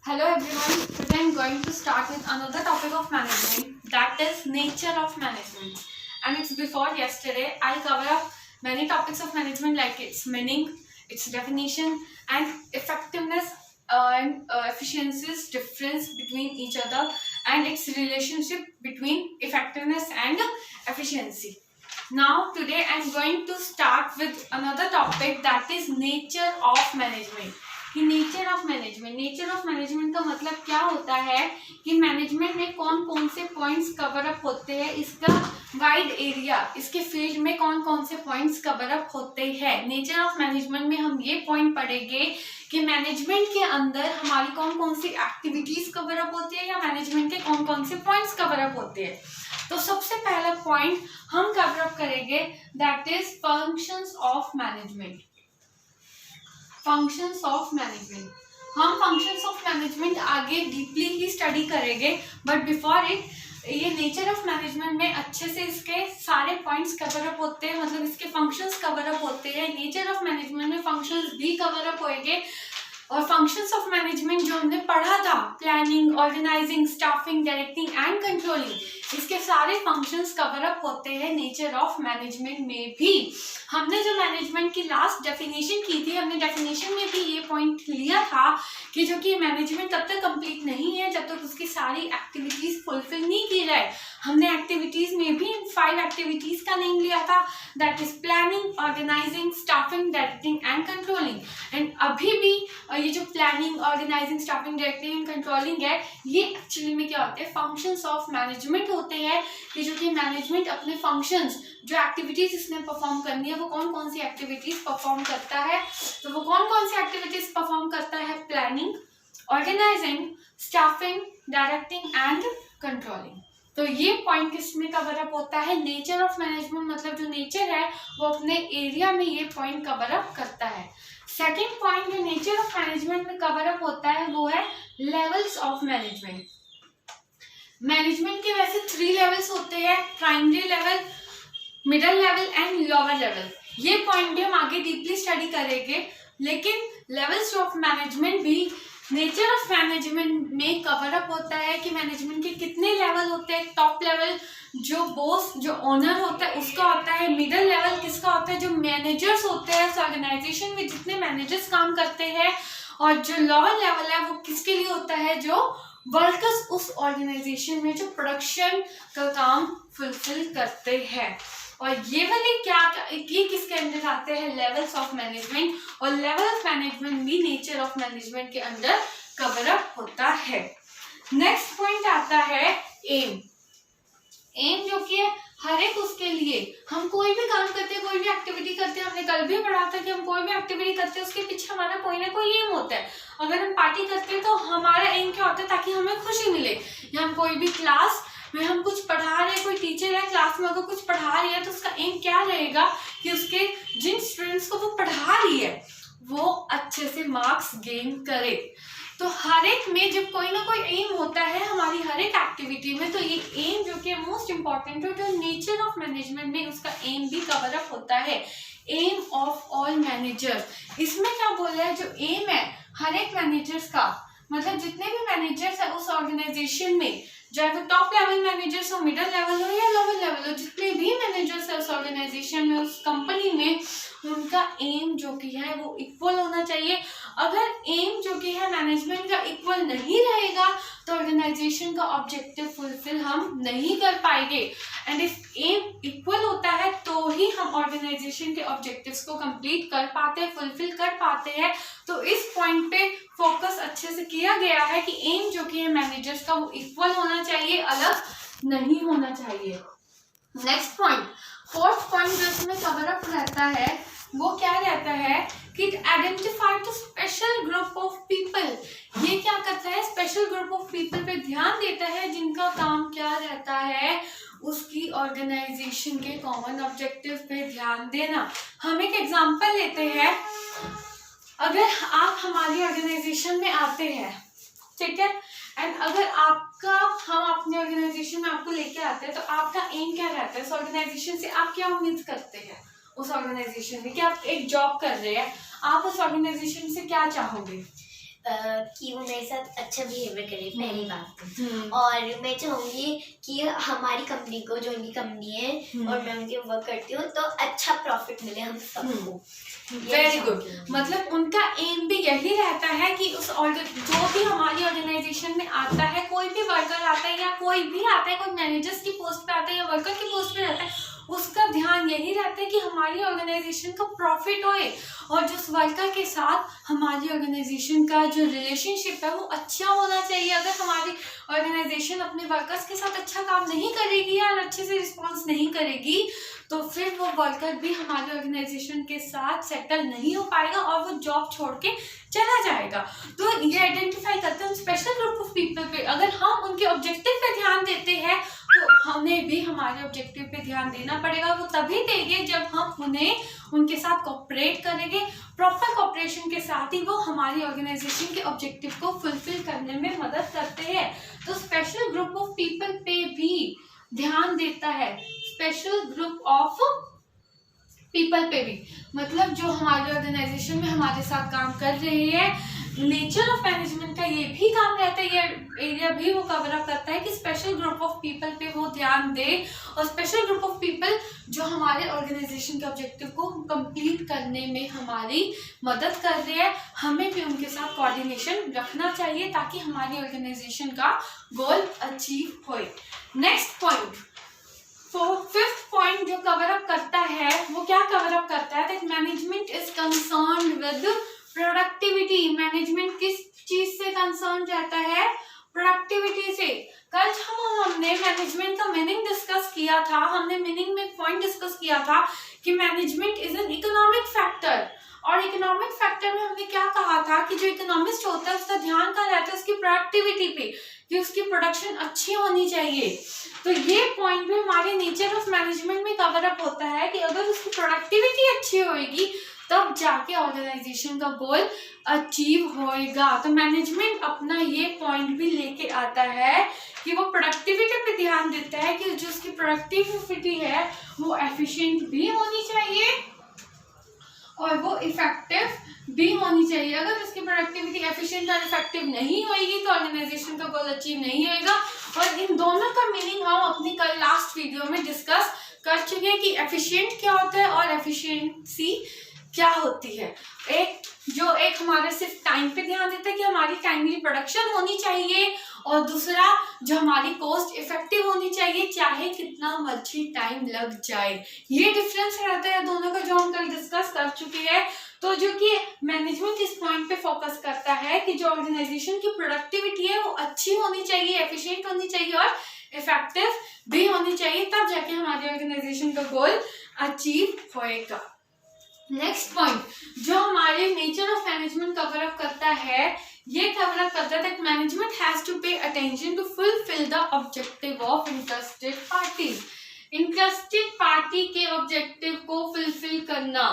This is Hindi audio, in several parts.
Hello everyone, today I am going to start with another topic of management, that is nature of management. And it's before yesterday, I cover up many topics of management like its meaning, its definition and effectiveness and efficiencies difference between each other and its relationship between effectiveness and efficiency. Now today I am going to start with another topic, that is nature of management. कि नेचर ऑफ मैनेजमेंट का मतलब क्या होता है कि मैनेजमेंट में कौन कौन से पॉइंट्स कवर अप होते हैं, इसका वाइड एरिया, इसके फील्ड में कौन कौन से पॉइंट्स कवर अप होते हैं। नेचर ऑफ मैनेजमेंट में हम ये पॉइंट पढ़ेंगे कि मैनेजमेंट के अंदर हमारी कौन कौन सी एक्टिविटीज कवर अप होती है या मैनेजमेंट के कौन कौन से पॉइंट्स कवर अप होते हैं। तो सबसे पहला पॉइंट हम कवर अप करेंगे, that is functions of management. Functions of management, हम फंक्शंस ऑफ मैनेजमेंट आगे डीपली ही स्टडी करेंगे, बट बिफोर इट ये नेचर ऑफ मैनेजमेंट में अच्छे से इसके सारे पॉइंट्स कवर अप होते हैं, मतलब इसके फंक्शंस कवर अप होते हैं। नेचर ऑफ मैनेजमेंट में फंक्शंस भी कवर अप होंगे और फंक्शंस ऑफ मैनेजमेंट जो हमने पढ़ा था, planning, organising, staffing, directing and controlling, इसके सारे फंक्शंस कवर अप होते हैं नेचर ऑफ मैनेजमेंट में भी। हमने जो मैनेजमेंट की लास्ट डेफिनेशन की थी, हमने डेफिनेशन में भी ये पॉइंट लिया था कि जो कि मैनेजमेंट तब तक कंप्लीट नहीं है जब तक उसकी सारी एक्टिविटीज फुलफिल नहीं की जाए। हमने एक्टिविटीज में भी 5 एक्टिविटीज का नेम लिया था, that is planning, organising, staffing, directing and controlling. And अभी भी ये जो planning, organising, staffing, directing and controlling है, ये एक्चुअली में क्या होते हैं, फंक्शंस ऑफ मैनेजमेंट होते हैं कि जो कि मैनेजमेंट अपने फंक्शंस, जो एक्टिविटीज इसने परफॉर्म करनी है, वो कौन कौन सी एक्टिविटीज परफॉर्म करता है। तो वो कौन कौन सी एक्टिविटीज परफॉर्म करता है, planning, organising, staffing, directing and controlling. तो ये पॉइंट किसमें कवर अप होता है, नेचर ऑफ मैनेजमेंट, मतलब जो नेचर है वो अपने एरिया में ये पॉइंट कवर अप करता है। सेकेंड पॉइंट जो नेचर ऑफ मैनेजमेंट में कवर अप होता है वो है लेवल्स ऑफ मैनेजमेंट। मैनेजमेंट के वैसे 3 लेवल्स होते हैं, primary level, middle level and lower level. ये पॉइंट भी हम आगे डीपली स्टडी करेंगे, लेकिन लेवल्स ऑफ मैनेजमेंट भी नेचर ऑफ मैनेजमेंट में कवर अप होता है कि मैनेजमेंट के कितने लेवल होते हैं। टॉप लेवल जो बॉस, जो ओनर होता है उसका होता है, मिडल लेवल किसका होता है, जो मैनेजर्स होते हैं उस ऑर्गेनाइजेशन में जितने मैनेजर्स काम करते हैं, और जो लोअर लेवल है वो किसके लिए होता है, जो वर्कर्स उस ऑर्गेनाइजेशन में जो प्रोडक्शन का काम फुलफिल करते हैं। और ये वाले ये किसके अंदर आते हैं, लेवल्स ऑफ मैनेजमेंट, और लेवल ऑफ मैनेजमेंट भी नेचर ऑफ मैनेजमेंट के अंदर कवर अप होता है। नेक्स्ट पॉइंट आता है एम। एम जो कि है हर एक उसके लिए, हम कोई भी काम करते हैं, कोई भी एक्टिविटी करते हैं, हमने कल भी पढ़ा था कि हम कोई भी एक्टिविटी करते हैं उसके पीछे हमारा कोई ना कोई एम होता है। अगर हम पार्टी करते हैं तो हमारा एम क्या होता है, ताकि हमें खुशी मिले, या हम कोई भी क्लास में हम कुछ पढ़ा रहे हैं, कोई टीचर है क्लास में अगर कुछ पढ़ा रही है तो उसका एम क्या रहेगा कि उसके जिन स्टूडेंट्स को वो पढ़ा रही है वो अच्छे से मार्क्स गेन करे। तो हर एक में जब कोई ना कोई एम होता है हमारी हर एक एक्टिविटी में, तो ये एम जो कि मोस्ट इंपॉर्टेंट है, जो नेचर ऑफ मैनेजमेंट में उसका एम भी कवर अप होता है। एम ऑफ ऑल मैनेजर्स, इसमें क्या बोल रहा है, जो एम है हर एक मैनेजर्स का, मतलब जितने भी मैनेजर्स है उस ऑर्गेनाइजेशन में, चाहे वो टॉप लेवल मैनेजर्स हो, मिडिल लेवल हो या लोअर लेवल हो, जितने भी मैनेजर्स है उस ऑर्गेनाइजेशन में, उस कंपनी में, उनका एम जो कि है वो इक्वल होना चाहिए। अगर एम जो कि है मैनेजमेंट का इक्वल नहीं रहेगा तो ऑर्गेनाइजेशन का ऑब्जेक्टिव फुलफिल हम नहीं कर पाएंगे। एंड इफ एम इक्वल होता है तो ही हम ऑर्गेनाइजेशन के ऑब्जेक्टिव्स को कंप्लीट कर पाते हैं, फुलफिल कर पाते हैं। तो इस पॉइंट पे फोकस अच्छे से किया गया है कि एम जो कि है मैनेजर्स का वो इक्वल होना चाहिए, अलग नहीं होना चाहिए। नेक्स्ट पॉइंट, फोर्थ पॉइंट जो इसमें कवर अप रहता है वो क्या रहता है कि identify the special group of people. ये क्या करता है, स्पेशल ग्रुप ऑफ पीपल पे ध्यान देता है जिनका काम क्या रहता है, उसकी ऑर्गेनाइजेशन के कॉमन ऑब्जेक्टिव पे ध्यान देना। हम एक एग्जांपल लेते हैं, अगर आप हमारी ऑर्गेनाइजेशन में आते हैं, ठीक है, एंड अगर आपका हम अपने ऑर्गेनाइजेशन में आपको लेके आते हैं तो आपका एम क्या रहता है, इस ऑर्गेनाइजेशन से आप क्या उम्मीद करते हैं, उस ऑर्गेनाइजेशन में कि आप एक जॉब कर रहे हैं, आप उस ऑर्गेनाइजेशन से क्या चाहोगे, कि वो मेरे साथ अच्छा बिहेवियर करे, पहली बात। और मैं चाहूँगी कि हमारी कंपनी को, जो उनकी कंपनी है और मैं उनके वर्क करती हूँ, तो अच्छा प्रॉफिट मिले हम सबको। Very good. मतलब उनका एम भी यही रहता है कि उस जो भी हमारी ऑर्गेनाइजेशन में आता है, कोई भी वर्कर आता है या कोई भी आता है, कोई मैनेजर्स की पोस्ट पे आता है या वर्कर की पोस्ट पे रहता है, उसका ध्यान यही रहता है कि हमारी ऑर्गेनाइजेशन का प्रॉफिट होए और जिस वर्कर के साथ हमारी ऑर्गेनाइजेशन का जो रिलेशनशिप है वो अच्छा होना चाहिए। अगर हमारी ऑर्गेनाइजेशन अपने वर्कर्स के साथ अच्छा काम नहीं करेगी या अच्छे से रिस्पॉन्स नहीं करेगी, तो फिर वो वर्कर भी हमारी ऑर्गेनाइजेशन के साथ सेटल नहीं हो पाएगा और वो जॉब छोड़ के चला जाएगा। तो ये आइडेंटिफाई करते हैं स्पेशल ग्रुप ऑफ पीपल पे। अगर हम उनके ऑब्जेक्टिव पे ध्यान देते हैं तो हमें भी हमारे ऑब्जेक्टिव पे ध्यान देना पड़ेगा। वो तभी देंगे जब हम उन्हें उनके साथ कोऑपरेट करेंगे। प्रॉपर कोऑपरेशन के साथ ही वो हमारी ऑर्गेनाइजेशन के ऑब्जेक्टिव को फुलफिल करने में मदद करते हैं। तो स्पेशल ग्रुप ऑफ पीपल पे भी ध्यान देता है, स्पेशल ग्रुप ऑफ पीपल पे भी, मतलब जो हमारे ऑर्गेनाइजेशन में हमारे साथ काम कर रहे हैं। नेचर ऑफ मैनेजमेंट का ये भी काम रहता है, ये एरिया भी वो कवर अप करता है कि स्पेशल ग्रुप ऑफ पीपल पे वो ध्यान दे और स्पेशल ग्रुप ऑफ पीपल जो हमारे ऑर्गेनाइजेशन के ऑब्जेक्टिव को कंप्लीट करने में हमारी मदद कर रहे हैं। हमें भी उनके साथ कोऑर्डिनेशन रखना चाहिए ताकि हमारी ऑर्गेनाइजेशन का गोल अचीव होए। नेक्स्ट पॉइंट, फिफ्थ पॉइंट जो कवर अप करता है वो क्या कवर अप करता है, that management is concern with productivity. Management किस चीज से कंसर्न रहता है, प्रोडक्टिविटी से। कल हमने मैनेजमेंट का मीनिंग डिस्कस किया था, हमने मीनिंग में पॉइंट डिस्कस किया था कि management is an economic factor. और इकोनॉमिक फैक्टर में हमने क्या कहा था कि जो इकोनॉमिस्ट होता है उसका ध्यान कहाँ रहता है, उसकी प्रोडक्टिविटी पे, कि उसकी प्रोडक्शन अच्छी होनी चाहिए। तो ये पॉइंट भी हमारे नेचर ऑफ मैनेजमेंट में कवर अप होता है कि अगर उसकी प्रोडक्टिविटी अच्छी होगी तब जाके ऑर्गेनाइजेशन का गोल अचीव होएगा। तो मैनेजमेंट अपना ये पॉइंट भी लेके आता है कि वो प्रोडक्टिविटी पे ध्यान देता है कि जो उसकी प्रोडक्टिविटी है वो एफिशिएंट भी होनी चाहिए और वो इफेक्टिव भी होनी चाहिए। अगर उसकी प्रोडक्टिविटी एफिशिएंट और इफेक्टिव नहीं होगी तो ऑर्गेनाइजेशन का गोल अचीव नहीं होगा। और इन दोनों का मीनिंग हम अपनी कल लास्ट वीडियो में डिस्कस कर चुके हैं कि एफिशिएंट क्या होता है और एफिशिएंसी क्या होती है। एक हमारा सिर्फ टाइम पे ध्यान देता है कि हमारी टाइमली प्रोडक्शन होनी चाहिए और दूसरा जो हमारी कॉस्ट इफेक्टिव होनी चाहिए चाहे कितना मर्जी टाइम लग जाए। ये डिफरेंस रहता है दोनों का जो हम कल डिस्कस कर चुके हैं। तो जो कि मैनेजमेंट इस पॉइंट पे फोकस करता है कि जो ऑर्गेनाइजेशन की प्रोडक्टिविटी है वो अच्छी होनी चाहिए, एफिशिएंट होनी चाहिए और इफेक्टिव भी होनी चाहिए, तब जाके हमारी ऑर्गेनाइजेशन का गोल अचीव होएगा। नेक्स्ट पॉइंट जो हमारे nature of management cover up करता है, ये कवर अप करता है that management has to pay attention to fulfil the objective of interested parties. Interested party के ऑब्जेक्टिव को फुलफिल करना।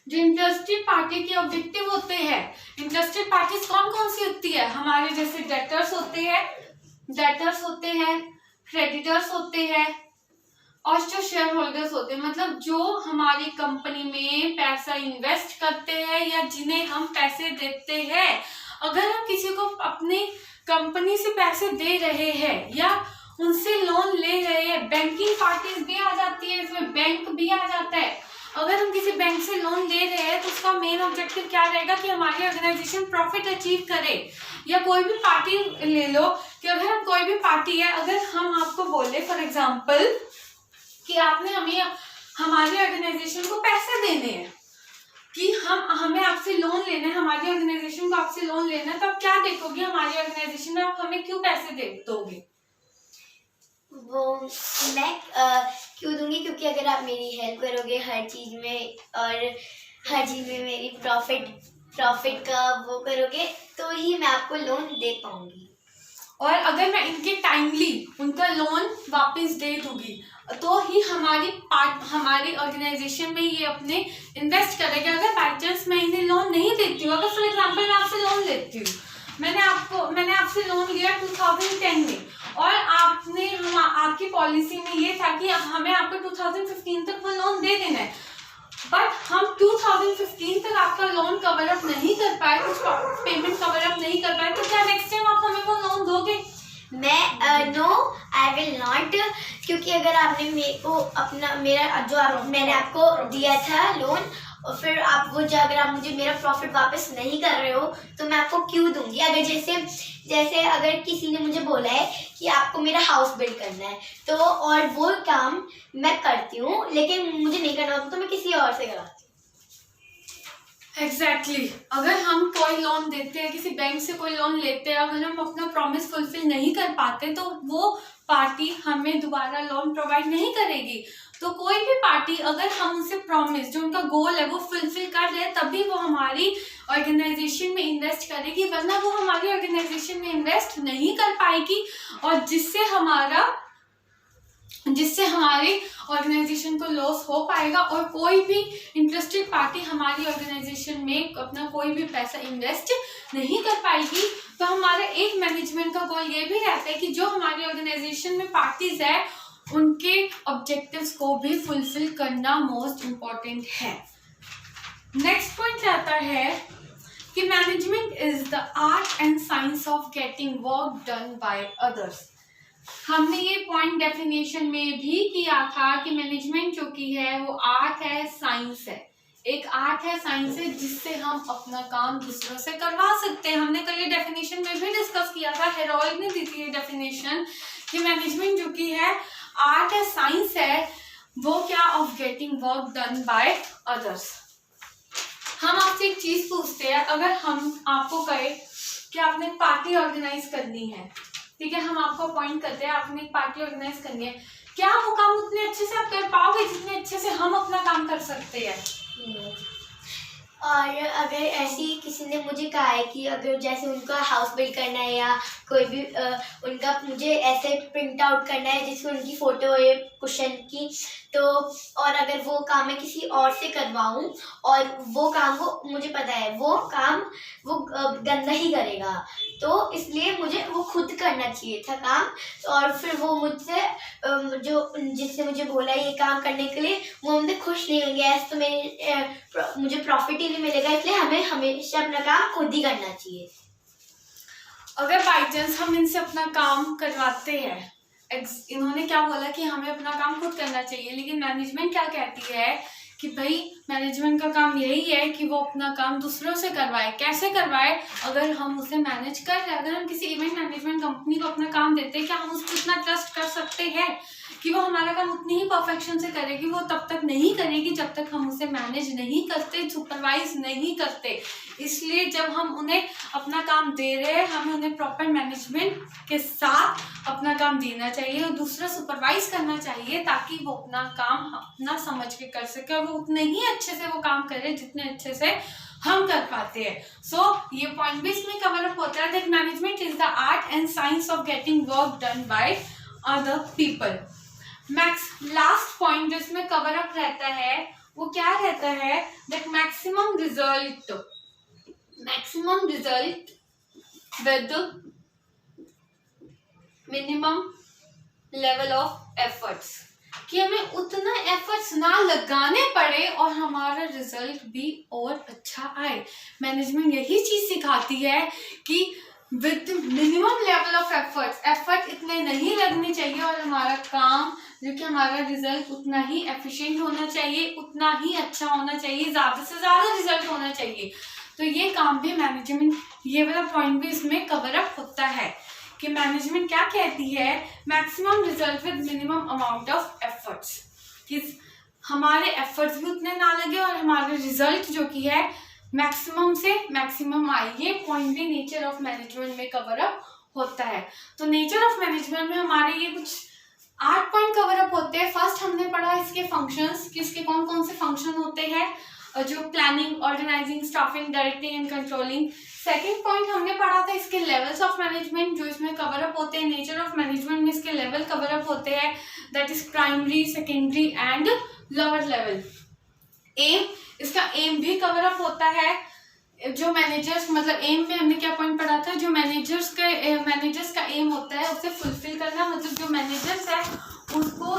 जो इंटरेस्टेड पार्टी के ऑब्जेक्टिव होते हैं, इंटरेस्टेड पार्टीज कौन कौन सी होती है, हमारे जैसे डेटर्स होते हैं, क्रेडिटर्स होते हैं और जो शेयर होल्डर्स होते हैं, मतलब जो हमारी कंपनी में पैसा इन्वेस्ट करते हैं या जिन्हें हम पैसे देते हैं। अगर हम किसी को अपनी कंपनी से पैसे दे रहे हैं या उनसे लोन ले रहे हैं, बैंकिंग पार्टीज भी आ जाती है इसमें, बैंक भी आ जाता है। अगर हम किसी बैंक से लोन ले रहे हैं तो उसका मेन ऑब्जेक्टिव क्या रहेगा कि हमारी ऑर्गेनाइजेशन प्रॉफिट अचीव करे। या कोई भी पार्टी ले लो कि अगर हम कोई भी पार्टी है, अगर हम आपको बोले फॉर एग्जाम्पल कि आपने हमारी ऑर्गेनाइजेशन को पैसे देने हैं, कि हमें आपसे लोन लेना है, हमारी ऑर्गेनाइजेशन को आपसे लोन लेना है, तो आप क्या देखोगे हमारी ऑर्गेनाइजेशन में आप हमें क्यों पैसे दोगे? वो मैं क्यों दूंगी, क्योंकि अगर आप मेरी हेल्प करोगे हर चीज में और हर चीज में मेरी प्रॉफिट का वो करोगे तो ही मैं आपको लोन दे पाऊंगी। और अगर मैं इनके टाइमली उनका लोन वापस दे दूंगी तो ही हमारी ऑर्गेनाइजेशन में ये अपने इन्वेस्ट करेंगे। अगर बाई चांस मैं इन्हें लोन नहीं देती हूँ, अगर फॉर एग्जांपल मैं आपसे लोन लेती हूँ, मैंने आपसे लोन लिया 2010 में और आपकी पॉलिसी में ये था कि हमें आपको 2015 तक वो लोन दे देना है। बट हम 2015 तक आपका लोन कवर अप नहीं कर पाए, कुछ पेमेंट कवर अप नहीं कर पाए, तो क्या नेक्स्ट टाइम आप हमें वो लोन दोगे? मैं नो, आई विल नॉट, क्योंकि अगर आपने मेरे को अपना मैंने आपको दिया था लोन और फिर आप वो अगर आप मुझे मेरा प्रॉफिट वापस नहीं कर रहे हो तो मैं आपको क्यों दूंगी? अगर जैसे अगर किसी ने मुझे बोला है कि आपको मेरा हाउस बिल्ड करना है तो और वो काम मैं करती हूँ लेकिन मुझे नहीं करना होता तो मैं किसी और से कराती हूँ। एग्जैक्टली अगर हम कोई लोन देते हैं, किसी बैंक से कोई लोन लेते हैं, अगर हम अपना प्रॉमिस फुलफिल नहीं कर पाते तो वो पार्टी हमें दोबारा लोन प्रोवाइड नहीं करेगी। तो कोई भी पार्टी अगर हम उनसे प्रॉमिस जो उनका गोल है वो फुलफिल कर रहे हैं तभी वो हमारी ऑर्गेनाइजेशन में इन्वेस्ट करेगी, वरना वो हमारी ऑर्गेनाइजेशन में इन्वेस्ट नहीं कर पाएगी और जिससे हमारी ऑर्गेनाइजेशन को लॉस हो पाएगा और कोई भी इंटरेस्टेड पार्टी हमारी ऑर्गेनाइजेशन में अपना कोई भी पैसा इन्वेस्ट नहीं कर पाएगी। तो हमारा एक मैनेजमेंट का गोल ये भी रहता है कि जो हमारी ऑर्गेनाइजेशन में पार्टीज है उनके ऑब्जेक्टिव्स को भी फुलफिल करना मोस्ट इम्पॉर्टेंट है। नेक्स्ट पॉइंट आता है कि management is the art and science of getting work done by others. हमने ये पॉइंट डेफिनेशन में भी किया था कि मैनेजमेंट जो की है वो आर्ट है, साइंस है। एक आर्ट है, साइंस है जिससे हम अपना काम दूसरों से करवा सकते हैं। हमने कल ये डेफिनेशन में भी डिस्कस किया था, हेरोल्ड ने दी थी ये डेफिनेशन कि मैनेजमेंट जो की है आर्ट है, साइंस है, वो क्या of getting work done by others. हम आपसे एक चीज पूछते हैं, अगर हम आपको कहे कि आपने एक पार्टी ऑर्गेनाइज करनी है, ठीक है, हम आपको अपॉइंट करते हैं, आपने एक पार्टी ऑर्गेनाइज करनी है, क्या वो काम उतने अच्छे से आप कर पाओगे जितने अच्छे से हम अपना काम कर सकते हैं? और अगर ऐसी किसी ने मुझे कहा है कि अगर जैसे उनका हाउस बिल्ड करना है या कोई भी उनका मुझे ऐसे प्रिंट आउट करना है जिसमें उनकी फोटो है कुशन की, तो और अगर वो काम मैं किसी और से करवाऊं और वो काम वो मुझे पता है वो काम वो गंदा ही करेगा, तो इसलिए मुझे वो खुद करना चाहिए था काम। और फिर वो मुझसे जो जिसने मुझे बोला ये काम करने के लिए वो मुझे खुश नहीं होंगे, ऐसे तो मुझे प्रॉफिट ही नहीं मिलेगा, इसलिए हमें हमेशा अपना काम खुद ही करना चाहिए। अगर बाई चांस हम इनसे अपना काम करवाते हैं, इन्होंने क्या बोला कि हमें अपना काम खुद करना चाहिए, लेकिन मैनेजमेंट क्या कहती है कि भाई मैनेजमेंट का काम यही है कि वो अपना काम दूसरों से करवाए। कैसे करवाए? अगर हम उसे मैनेज कर रहे हैं, अगर हम किसी इवेंट मैनेजमेंट कंपनी को अपना काम देते हैं, क्या हम उसको इतना ट्रस्ट कर सकते हैं कि वो हमारा काम उतनी ही परफेक्शन से करेगी? वो तब तक नहीं करेगी जब तक हम उसे मैनेज नहीं करते, सुपरवाइज नहीं करते। इसलिए जब हम उन्हें अपना काम दे रहे हैं, हमें उन्हें प्रॉपर मैनेजमेंट के साथ अपना काम देना चाहिए और दूसरा सुपरवाइज करना चाहिए ताकि वो अपना काम अपना समझ के कर सके और वो उतने ही अच्छे से वो काम करे जितने अच्छे से हम कर पाते हैं। सो ये पॉइंट भी इसमें कवर अप होता है that management is the art and science of getting work done by other people. Last point जो इसमें कवर अप रहता है वो क्या रहता है that maximum result with minimum level of efforts, कि हमें उतना एफर्ट्स ना लगाने पड़े और हमारा रिजल्ट भी और अच्छा आए। मैनेजमेंट यही चीज सिखाती है कि with minimum level of effort इतने नहीं लगने चाहिए और हमारा काम जो कि हमारा रिजल्ट उतना ही एफिशिएंट होना चाहिए, उतना ही अच्छा होना चाहिए, ज़्यादा से ज़्यादा रिजल्ट होना चाहिए। तो ये काम भी मैनेजमेंट, ये वाला पॉइंट भी इसमें कवर अप होता है कि मैनेजमेंट क्या कहती है, maximum result with minimum amount of efforts, कि हमारे एफर्ट्स भी उतने ना लगे और हमारे रिजल्ट जो कि है मैक्सिमम से मैक्सिमम आए। ये पॉइंट भी नेचर ऑफ मैनेजमेंट में कवर अप होता है। तो नेचर ऑफ मैनेजमेंट में हमारे ये कुछ 8 पॉइंट कवर अप होते हैं। फर्स्ट हमने पढ़ा इसके फंक्शंस, कि इसके कौन कौन से फंक्शन होते हैं, जो planning, organising, staffing, directing and controlling. Second point हमने पढ़ा था इसके लेवल्स ऑफ मैनेजमेंट जो इसमें कवर अप होते हैं। नेचर ऑफ मैनेजमेंट में इसके लेवल कवर अप होते हैं, that is primary, secondary and lower level. Aim, इसका एम भी कवर अप होता है। जो मैनेजर्स, मतलब एम में हमने क्या पॉइंट पढ़ा था, जो मैनेजर्स का एम होता है उसे फुलफिल करना, मतलब जो मैनेजर्स है उसको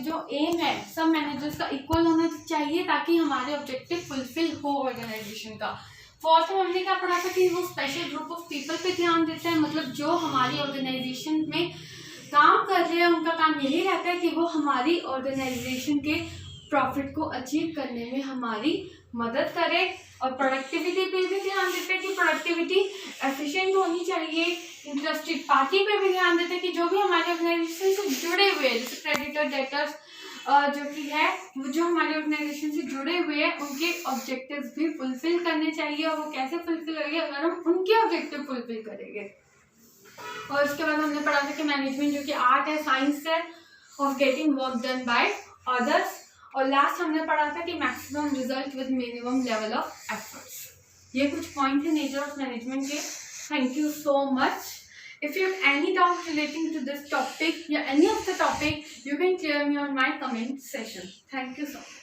जो एम है सब मैनेजर्स का इक्वल होना चाहिए ताकि हमारे ऑब्जेक्टिव फुलफिल हो ऑर्गेनाइजेशन का। फोर्थ में हमने क्या पढ़ा था कि वो स्पेशल ग्रुप ऑफ पीपल पे ध्यान देते हैं, मतलब जो हमारी ऑर्गेनाइजेशन में काम कर रहे हैं उनका काम यही रहता है कि वो हमारी ऑर्गेनाइजेशन के प्रॉफिट को अचीव करने में हमारी मदद करे। और प्रोडक्टिविटी पे भी ध्यान देते हैं कि प्रोडक्टिविटी एफिशिएंट होनी चाहिए। इंटरेस्टेड पार्टी पे भी ध्यान देते हैं कि जो भी हमारे ऑर्गेनाइजेशन से जुड़े हुए हैं, जैसे क्रेडिटर, डेटर्स जो कि है जो हमारे ऑर्गेनाइजेशन से जुड़े हुए हैं उनके ऑब्जेक्टिव्स भी फुलफिल करने चाहिए। और वो कैसे फुलफिल करेंगे? अगर हम उनके ऑब्जेक्टिव फुलफिल करेंगे। और उसके बाद हमने पढ़ा था कि मैनेजमेंट जो कि आर्ट है, साइंस है of getting work done by others. और लास्ट हमने पढ़ा था कि maximum result with minimum level of efforts. ये कुछ पॉइंट है नेचर ऑफ मैनेजमेंट के। Thank you so much. If you have any doubt relating to this topic or any of the topic, you can clear me on my comment session. Thank you so much.